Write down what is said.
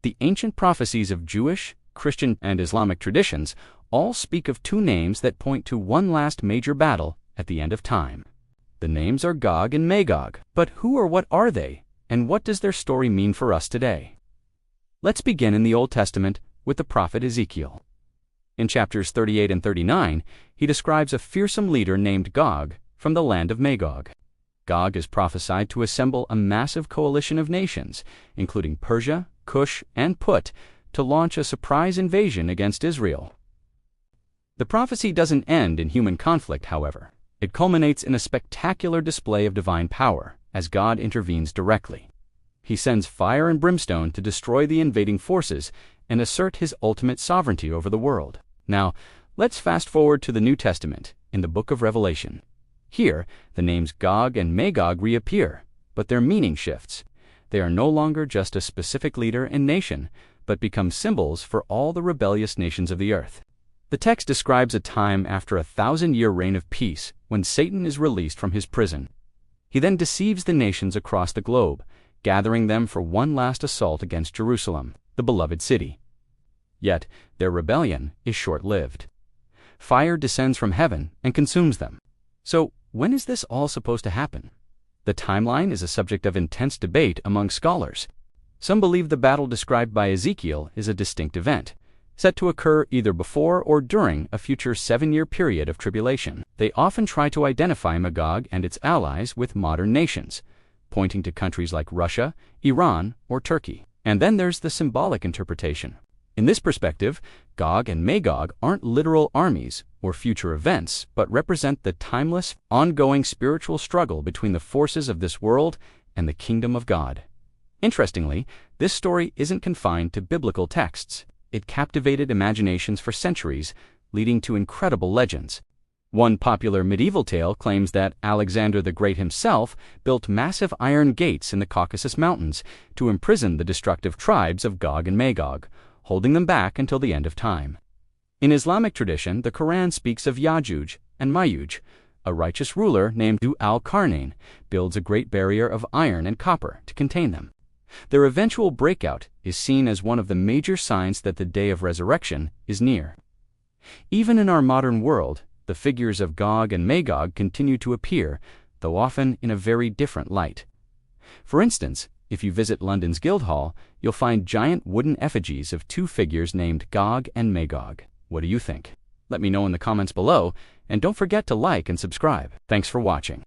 The ancient prophecies of Jewish, Christian, and Islamic traditions all speak of two names that point to one last major battle at the end of time. The names are Gog and Magog. But who or what are they, and what does their story mean for us today? Let's begin in the Old Testament with the prophet Ezekiel. In chapters 38 and 39, he describes a fearsome leader named Gog from the land of Magog. Gog is prophesied to assemble a massive coalition of nations, including Persia, Cush, and Put, to launch a surprise invasion against Israel. The prophecy doesn't end in human conflict, however. It culminates in a spectacular display of divine power as God intervenes directly. He sends fire and brimstone to destroy the invading forces and assert his ultimate sovereignty over the world. Now, let's fast forward to the New Testament in the book of Revelation. Here, the names Gog and Magog reappear, but their meaning shifts. They are no longer just a specific leader and nation, but become symbols for all the rebellious nations of the earth. The text describes a time after a 1,000-year reign of peace when Satan is released from his prison. He then deceives the nations across the globe, gathering them for one last assault against Jerusalem, the beloved city. Yet, their rebellion is short-lived. Fire descends from heaven and consumes them. So, when is this all supposed to happen? The timeline is a subject of intense debate among scholars. Some believe the battle described by Ezekiel is a distinct event, set to occur either before or during a future 7-year period of tribulation. They often try to identify Magog and its allies with modern nations, pointing to countries like Russia, Iran, or Turkey. And then there's the symbolic interpretation. In this perspective, Gog and Magog aren't literal armies or future events, but represent the timeless, ongoing spiritual struggle between the forces of this world and the kingdom of God. Interestingly, this story isn't confined to biblical texts. It captivated imaginations for centuries, leading to incredible legends. One popular medieval tale claims that Alexander the Great himself built massive iron gates in the Caucasus Mountains to imprison the destructive tribes of Gog and Magog, holding them back until the end of time. In Islamic tradition, the Quran speaks of Yajuj and Majuj. A righteous ruler named Zu al-Qarnayn builds a great barrier of iron and copper to contain them. Their eventual breakout is seen as one of the major signs that the day of resurrection is near. Even in our modern world, the figures of Gog and Magog continue to appear, though often in a very different light. For instance, if you visit London's Guildhall, you'll find giant wooden effigies of two figures named Gog and Magog. What do you think? Let me know in the comments below, and don't forget to like and subscribe. Thanks for watching.